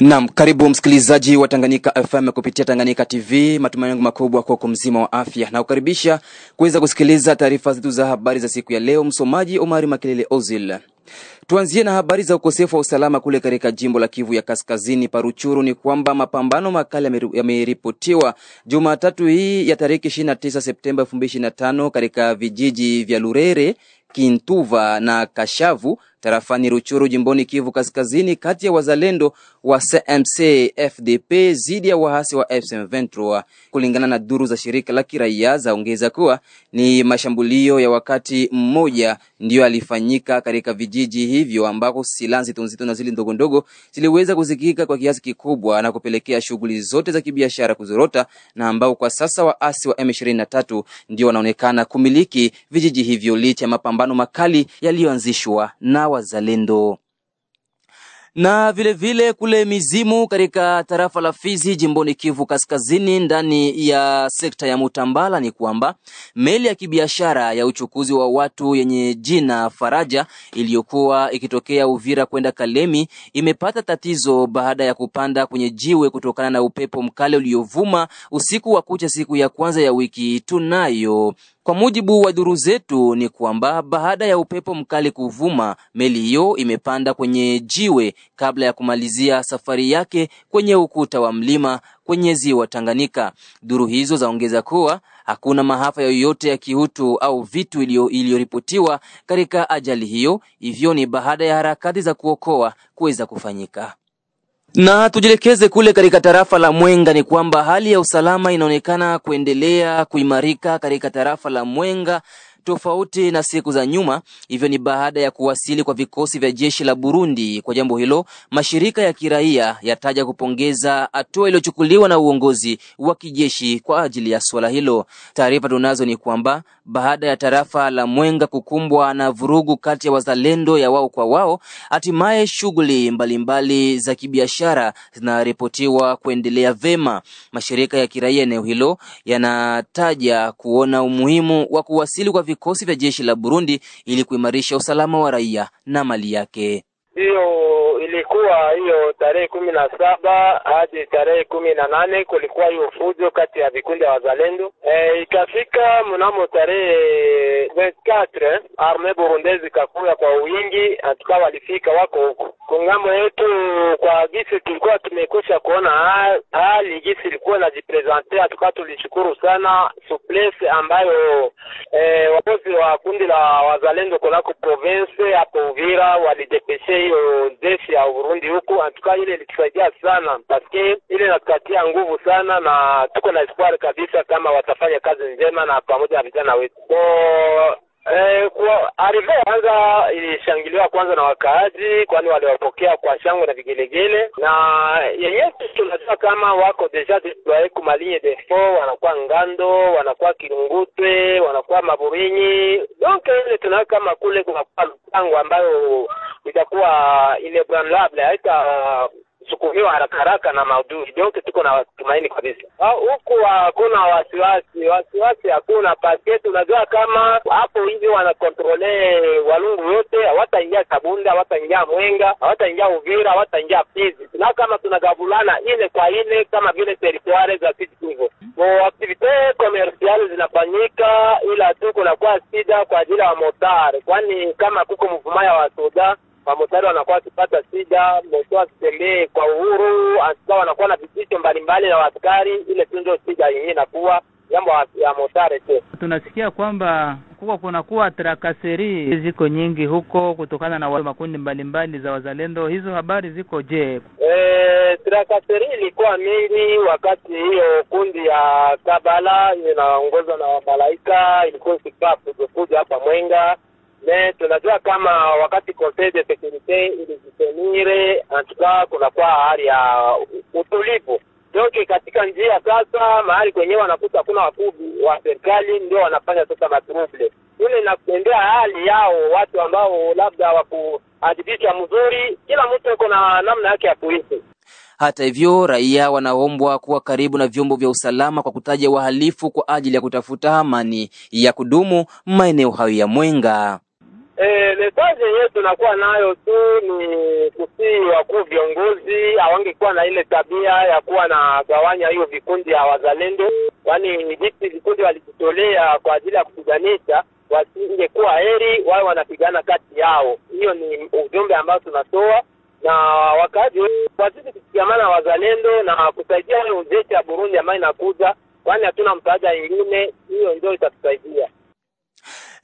Naam, karibu msikilizaji wa Tanganyika FM kupitia Tanganyika TV. Matumaini yangu makubwa kwa mzima wa afya na kukaribisha kuweza kusikiliza taarifa zetu za habari za siku ya leo. Msomaji Omari Makelele Ozil. Tuanzie na habari za ukosefu wa usalama kule katika jimbo la Kivu ya Kaskazini Paruchuru. Ni kwamba mapambano makali yameripotiwa Jumatatu hii ya tarehe 29 Septemba 2025 katika vijiji vya Lurere, Kintuva na Kashavu tarafani Ruchuru jimboni Kivu Kaskazini kati ya wazalendo wa CMC FDP zidi ya wahasi wa M23. Kulingana na duru za shirika la kiraia zaongeza kuwa ni mashambulio ya wakati mmoja ndio alifanyika katika vijiji hivyo ambako silaha nzito na zile ndogo ndogo ziliweza kusikika kwa kiasi kikubwa na kupelekea shughuli zote za kibiashara kuzorota, na ambao kwa sasa waasi wa M23 ndio wanaonekana kumiliki vijiji hivyo licha ya mapambano makali yaliyoanzishwa na wazalendo. Na vile kule Mizimu katika tarafa la Fizi jimboni Kivu Kaskazini ndani ya sekta ya Mutambala ni kwamba meli ya kibiashara ya uchukuzi wa watu yenye jina Faraja iliyokuwa ikitokea Uvira kwenda Kalemi imepata tatizo baada ya kupanda kwenye jiwe kutokana na upepo mkali uliovuma usiku wa kucha siku ya kwanza ya wiki tunayo. Kwa mujibu wa duru zetu ni kwamba baada ya upepo mkali kuvuma, meli hiyo imepanda kwenye jiwe kabla ya kumalizia safari yake kwenye ukuta wa mlima kwenye ziwa Tanganyika. Duru hizo zaongeza kuwa hakuna maafa yoyote ya kiutu au vitu iliyoripotiwa katika ajali hiyo, hivyo ni baada ya harakati za kuokoa kuweza kufanyika. Na tujielekeze kule katika tarafa la Mwenga. Ni kwamba hali ya usalama inaonekana kuendelea kuimarika katika tarafa la Mwenga tofauti na siku za nyuma. Hivyo ni baada ya kuwasili kwa vikosi vya jeshi la Burundi. Kwa jambo hilo, mashirika ya kiraia yataja kupongeza hatua iliyochukuliwa na uongozi wa kijeshi kwa ajili ya swala hilo. Taarifa tunazo ni kwamba baada ya tarafa la Mwenga kukumbwa na vurugu kati ya wazalendo ya wao kwa wao, hatimaye shughuli mbalimbali za kibiashara zinaripotiwa kuendelea vema. Mashirika ya kiraia eneo hilo yanataja kuona umuhimu wa kuwasili kwa vikosi vya jeshi la Burundi ili kuimarisha usalama wa raia na mali yake. Hiyo ilikuwa hiyo tarehe 17 hadi tarehe 18 kulikuwa hiyo fujo kati ya vikundi vya wazalendo. Ikafika mnamo tarehe 24 arme burundezi kakuya kwa wingi, tukawa walifika wako huko. Kungambo yetu kwa gisi tulikuwa tumekosha kuona hali gisi ilikuwa inajipresenter, tukawa tulishukuru sana souplesse ambayo wapozi wa kundi la wazalendo kunako province hapo Uvira walidepeshe hiyo jeshi ya Burundi huko. Tukawa ile ilitusaidia sana paske ile inatukatia nguvu sana, na tuko na espoir kabisa kama watafanya kazi njema na pamoja na vijana wetu. Kwa arrive kwanza ilishangiliwa kwanza na wakaaji, kwani waliwapokea kwa shangwe na vigelegele, na yenyewe tunajua kama wako deja deployé kuma ligne de fond, wanakuwa Ngando, wanakuwa Kirungutwe, wanakuwa Maburinyi. Donc ile tunaona kama kule kuna mpango ambayo itakuwa inébranlable, haita sukumiwa haraka na maudhui. Donc tuko na tumaini kabisa. Huku hakuna wasiwasi hakuna, paske tunajua kama hapo hivi wanakontrole Walungu yote, hawataingia Kabunda, hawataingia Mwenga, hawataingia Uvira, hawataingia Fizi. Na kama tunagavulana ile kwa ile kama vile territoire za Kivu. Kwa activite commerciale zinafanyika, ila tu kuna kwa sida kwa ajili ya motari, kwani kama kuko mvumaya wa soda wamotari wanakuwa kupata sida, moto asitembee kwa uhuru, angawa wanakuwa na vitisho mbalimbali na askari. Ile tunzo sida yenyewe inakuwa jambo ya motari tu. Tunasikia kwamba kunakuwa trakaseri ziko nyingi huko kutokana na makundi mbalimbali za wazalendo. Hizo habari ziko je? Trakaseri ilikuwa mingi wakati hiyo kundi ya Kabala inaongozwa na Malaika ilikuwa sipapu kuja hapa Mwenga. Tunajua kama wakati Conseil de Sécurité ilijisenire antuka kunakuwa hali ya utulivu. Donc katika njia sasa mahali kwenyewe wanakuta kuna wakubwa wa serikali ndio wanafanya sasa matrouble. Ile inaendea hali yao watu ambao labda wakuadhibisha mzuri, kila mtu yuko na namna yake ya kuishi. Hata hivyo, raia wanaombwa kuwa karibu na vyombo vya usalama kwa kutaja wahalifu kwa ajili ya kutafuta amani ya kudumu maeneo hayo ya Mwenga. Message yenyewe tunakuwa nayo tu ni kusii wakuu viongozi hawangekuwa na ile tabia ya kuwa na gawanya hiyo vikundi ya wazalendo, kwani hivi vikundi walijitolea kwa ajili ya kupiganisha, wasingekuwa heri wao wanapigana kati yao. Hiyo ni ujumbe ambao tunatoa, na wakati wazidi kusikamana wazalendo na kusaidia ile ujeshi ya Burundi ambayo inakuja, kwani hatuna msaada mwingine. Hiyo ndio itatusaidia.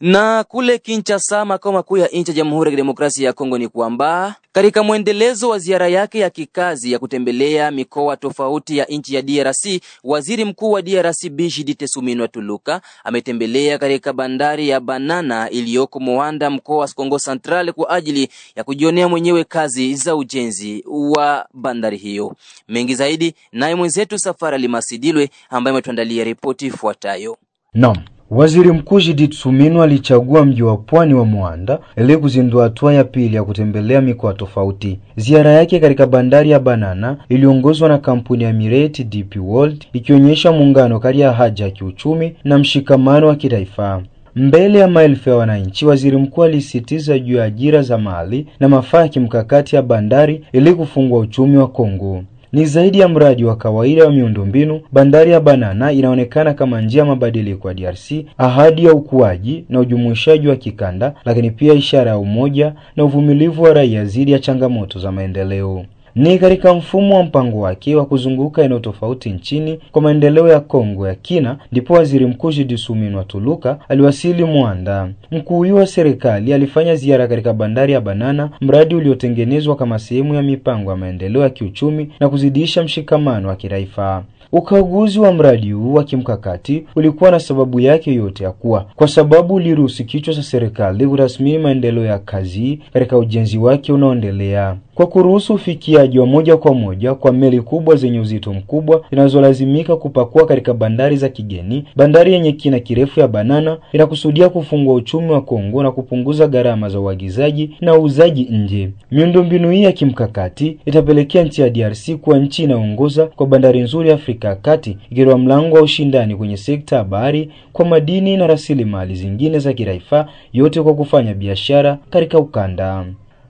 Na kule Kinshasa, makao makuu ya nchi ya Jamhuri ya Kidemokrasia ya Kongo, ni kwamba katika mwendelezo wa ziara yake ya kikazi ya kutembelea mikoa tofauti ya nchi ya DRC, waziri mkuu wa DRC Bijidite Suminwa Tuluka ametembelea katika bandari ya Banana iliyoko Moanda, mkoa wa Kongo Central, kwa ajili ya kujionea mwenyewe kazi za ujenzi wa bandari hiyo. Mengi zaidi naye mwenzetu Safari Limasidilwe ambaye ametuandalia ripoti ifuatayo. Naam. Waziri Mkuu Judith Suminwa alichagua mji wa pwani wa Moanda ili kuzindua hatua ya pili ya kutembelea mikoa tofauti. Ziara yake katika bandari ya Banana iliongozwa na kampuni ya Emirates DP World, ikionyesha muungano kati ya haja ya kiuchumi na mshikamano wa kitaifa. Mbele ya maelfu ya wananchi, waziri mkuu alisisitiza juu ya ajira za mali na mafaa ya kimkakati ya bandari ili kufungua uchumi wa Kongo. Ni zaidi ya mradi wa kawaida wa miundombinu, bandari ya Banana inaonekana kama njia ya mabadiliko kwa DRC, ahadi ya ukuaji na ujumuishaji wa kikanda, lakini pia ishara ya umoja na uvumilivu wa raia dhidi ya changamoto za maendeleo. Ni katika mfumo wa mpango wake wa kuzunguka eneo tofauti nchini kwa maendeleo ya Kongo ya kina, ndipo waziri mkuu Judith Suminwa Tuluka aliwasili Moanda. Mkuu huyo wa serikali alifanya ziara katika bandari ya Banana, mradi uliotengenezwa kama sehemu ya mipango ya maendeleo ya kiuchumi na kuzidisha mshikamano wa kitaifa. Ukaguzi wa mradi huu wa kimkakati ulikuwa na sababu yake yote ya kuwa, kwa sababu uliruhusu kichwa cha serikali kurasmi maendeleo ya kazi katika ujenzi wake unaoendelea. Kwa kuruhusu ufikiaji wa moja kwa moja kwa meli kubwa zenye uzito mkubwa zinazolazimika kupakua katika bandari za kigeni, bandari yenye kina kirefu ya Banana inakusudia kufungua uchumi wa Kongo na kupunguza gharama za uagizaji na uuzaji nje. Miundombinu hii ya kimkakati itapelekea nchi ya DRC kuwa nchi inaongoza kwa bandari nzuri Afrika ya Kati, ikiwa mlango wa ushindani kwenye sekta ya bahari kwa madini na rasilimali zingine za kiraifa, yote kwa kufanya biashara katika ukanda.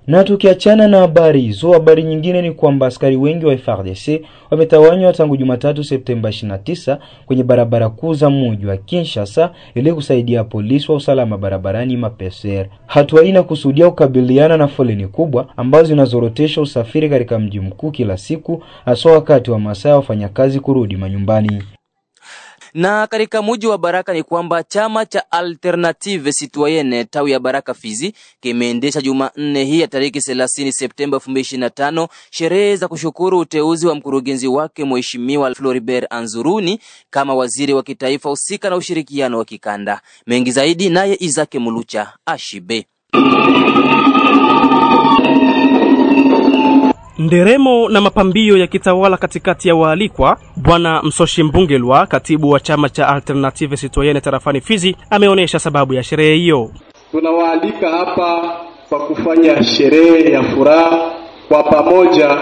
Na tukiachana na habari hizo, habari nyingine ni kwamba askari wengi wa FARDC wametawanywa tangu Jumatatu Septemba 29 kwenye barabara kuu za mji wa Kinshasa ili kusaidia polisi wa usalama barabarani MAPSR. Hatua hii inakusudia kukabiliana na foleni kubwa ambazo zinazorotesha usafiri katika mji mkuu kila siku, hasa wakati wa masaa ya wafanyakazi kurudi manyumbani. Na katika mji wa Baraka ni kwamba chama cha Alternative Citoyenne tawi ya Baraka Fizi kimeendesha Jumanne hii ya tariki 30 Septemba 2025 sherehe za kushukuru uteuzi wa mkurugenzi wake Mheshimiwa Floribert Anzuruni kama waziri wa kitaifa husika na ushirikiano wa kikanda. Mengi zaidi naye Izake Mulucha Ashibe. Nderemo na mapambio ya kitawala katikati ya waalikwa. Bwana Msoshi Mbungelwa, katibu wa chama cha Alternative Citoyenne tarafani Fizi, ameonyesha sababu ya sherehe hiyo. Tunawaalika hapa kwa kufanya sherehe ya furaha kwa pamoja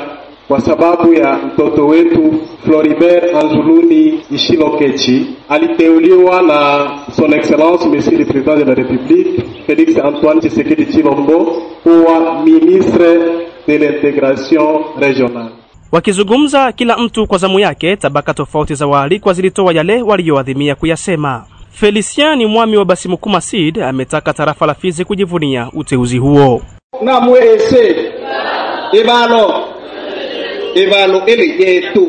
kwa sababu ya mtoto wetu Floribert Anzuruni Ishilokechi. Aliteuliwa na Son Excellence Monsieur le Président de la République Félix Antoine Tshisekedi Tshilombo kuwa ministre de l'intégration régionale. Wakizungumza kila mtu kwa zamu yake, tabaka tofauti za waalikwa zilitoa yale walioadhimia kuyasema. Felicien ni mwami wa Basimukuma Seed ametaka tarafa la Fizi kujivunia uteuzi huo. Na mwese Evalo ele yetu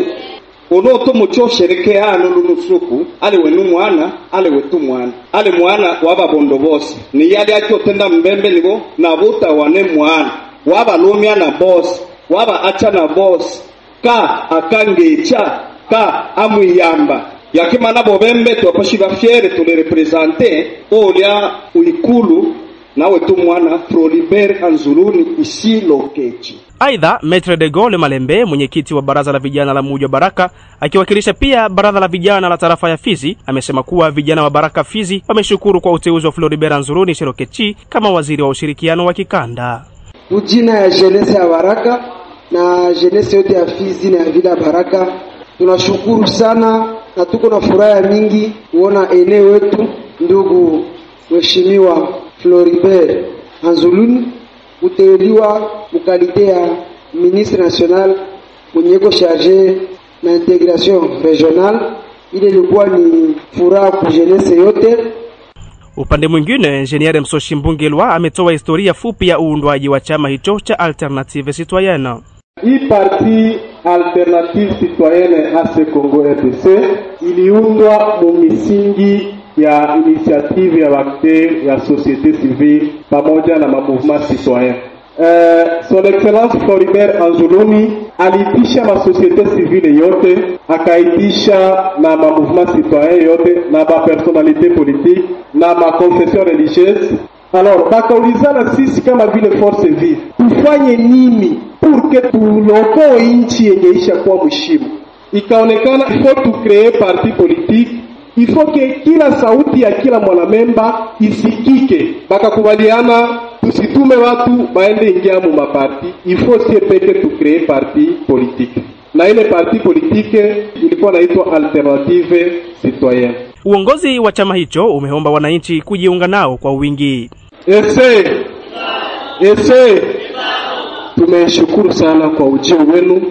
ono to mucho sherekea hano lunusuku ale wenu mwana ale wetu mwana ale mwana waba bondo boss ni yali atotenda mbembe nibo na buta wane mwana waba lumia na boss waba acha na boss ka akangecha ka amuyamba yakimana bobembe topashiba fiere tule representer olia uikulu na wetu mwana Floribert Anzuruni Ishilokechi. Aidha, Maitre de Gaulle Malembe, mwenyekiti wa baraza la vijana la mji wa Baraka, akiwakilisha pia baraza la vijana la tarafa ya Fizi, amesema kuwa vijana wa Baraka Fizi wameshukuru kwa uteuzi wa Floribert Anzuruni Ishilokechi kama waziri wa ushirikiano wa kikanda. Ujina ya jeunesse ya Baraka na jeunesse yote ya Fizi na vila Baraka, tunashukuru sana na tuko na furaha mingi kuona eneo wetu ndugu Mheshimiwa Floribert Anzuluni kuteuliwa mukalite ya ministre national mwenye ko charge na integration regional. Ile ilikuwa ni furaha kwa jeunesse yote. Upande mwingine, Engineer Msoshi Mbungelwa ametoa historia fupi ya uundwaji wa chama hicho cha Alternative Citoyenne. Hii parti Alternative Citoyenne AC Congo RDC iliundwa mu misingi ya initiative ya wakte ya societe civile pamoja na mouvement citoyen. Son Excellence Floribert Anzuluni aliitisha ma societe civile yote, akaitisha na mouvement citoyen yote na ba personnalité politique na ma confession religieuse. Alors bakaulizana sisi kama vile force vive tufanye nini pour tulokoe nchi yenye isha kuwa mshimu. Ikaonekana il faut tu créer parti politique, il faut que kila sauti ya kila mwanamemba isikike. Bakakubaliana tusitume watu baende ingia mu maparti, il faut sie peke tu créer parti politique. Na ile parti politique ilikuwa inaitwa Alternative Citoyenne. Uongozi wa chama hicho umeomba wananchi kujiunga nao kwa wingi. Ese tumeshukuru sana kwa ujio wenu.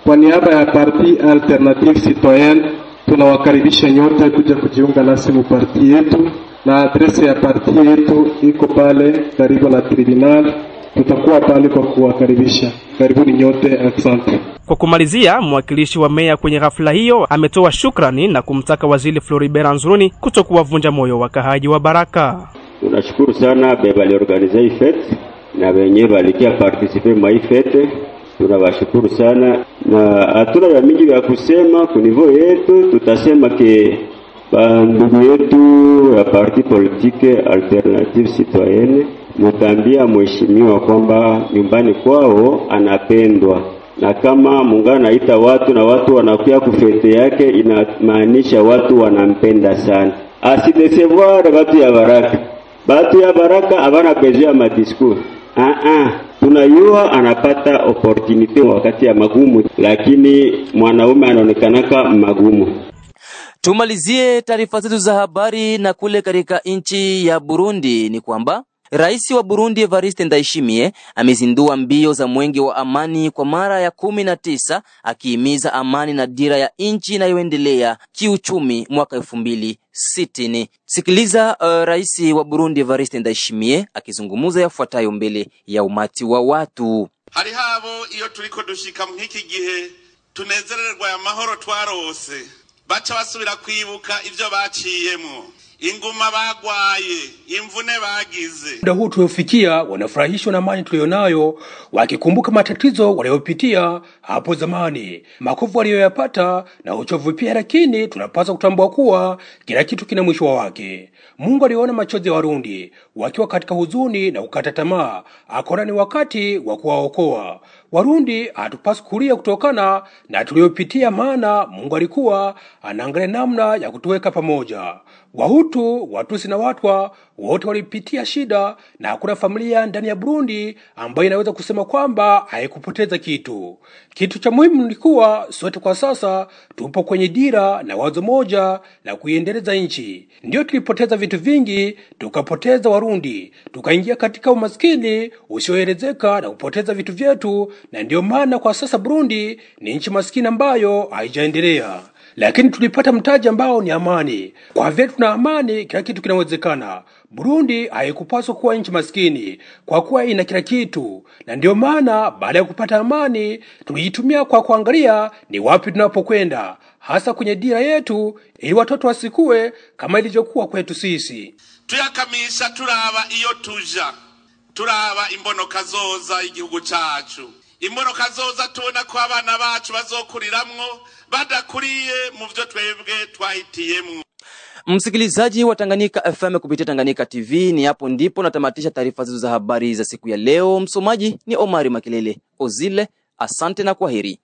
Kwa niaba ya parti Alternative Citoyenne tunawakaribisha nyote kuja kujiunga nasi mu parti yetu, na adresi ya parti yetu iko pale karibu na tribunal. Tutakuwa pale kwa kuwakaribisha. Karibuni nyote, asante. Kwa kumalizia, mwakilishi wa meya kwenye ghafla hiyo ametoa shukrani na kumtaka waziri Floribert Anzuluni kutokuwavunja moyo wakahaji wa Baraka. Tunashukuru sana beba liorganize hii fete na wenye balikia participe mwa hii fete. Tunawashukuru sana na hatuna ya mingi ya kusema kwa niveau yetu. Tutasema ke ndugu yetu ya parti politique Alternative Citoyenne mutambia mheshimiwa kwamba nyumbani kwao anapendwa, na kama Mungu naita watu na watu wanakuja kufete yake, inamaanisha watu wanampenda sana. Asidecevoir watu ya Baraka. Batu ya Baraka abana bezia ma discours. Tunayua anapata opportunity wakati ya magumu, lakini mwanaume anaonekanaka magumu. Tumalizie taarifa zetu za habari na kule katika nchi ya Burundi ni kwamba Rais wa Burundi Evariste Ndayishimiye amezindua mbio za mwenge wa amani kwa mara ya 19 akihimiza amani na dira ya nchi inayoendelea kiuchumi mwaka 2060. Sikiliza Rais wa Burundi Evariste Ndayishimiye akizungumza yafuatayo mbele ya umati wa watu. Hari habo iyo turiko dushika mwiki gihe tunezererwa ya mahoro twarose bacha basubira kwibuka ivyo baciyemo, inguma bagwaye, imvune bagize. Muda huu tuliofikia wanafurahishwa na amani tulionayo, wakikumbuka matatizo waliopitia hapo zamani, makovu walioyapata na uchovu pia, lakini tunapaswa kutambua kuwa kila kitu kina mwisho wake. Mungu aliona machozi ya Warundi wakiwa katika huzuni na kukata tamaa, akaona ni wakati wa kuwaokoa. Warundi hatupaswi kulia kutokana na tuliopitia, maana Mungu alikuwa anaangalia namna ya kutuweka pamoja. Wahutu, Watusi na Watwa wote walipitia shida, na hakuna familia ndani ya Burundi ambayo inaweza kusema kwamba haikupoteza kitu. Kitu cha muhimu ni kuwa sote kwa sasa tupo kwenye dira na wazo moja la kuiendeleza nchi. Ndio tulipoteza vitu vingi, tukapoteza Warundi, tukaingia katika umaskini usioelezeka na kupoteza vitu vyetu, na ndio maana kwa sasa Burundi ni nchi maskini ambayo haijaendelea. Lakini tulipata mtaji ambao ni amani. Kwa vile tuna amani, kila kitu kinawezekana. Burundi haikupaswa kuwa nchi maskini kwa kuwa ina kila kitu, na ndio maana baada ya kupata amani tuliitumia kwa kuangalia ni wapi tunapokwenda, hasa kwenye dira yetu, ili watoto wasikue kama ilivyokuwa kwetu sisi. Tuyakamisha turaba iyo tuja, turaba imbono kazoza igihugu cacu, imbono kazoza tubona ko abana bacu bazokuriramwo badakuriye mu byo twebwe twahitiyemo. Msikilizaji wa Tanganyika FM kupitia Tanganyika TV, ni hapo ndipo natamatisha taarifa zetu za habari za siku ya leo. Msomaji ni Omari Makelele Ozile. Asante na kwaheri.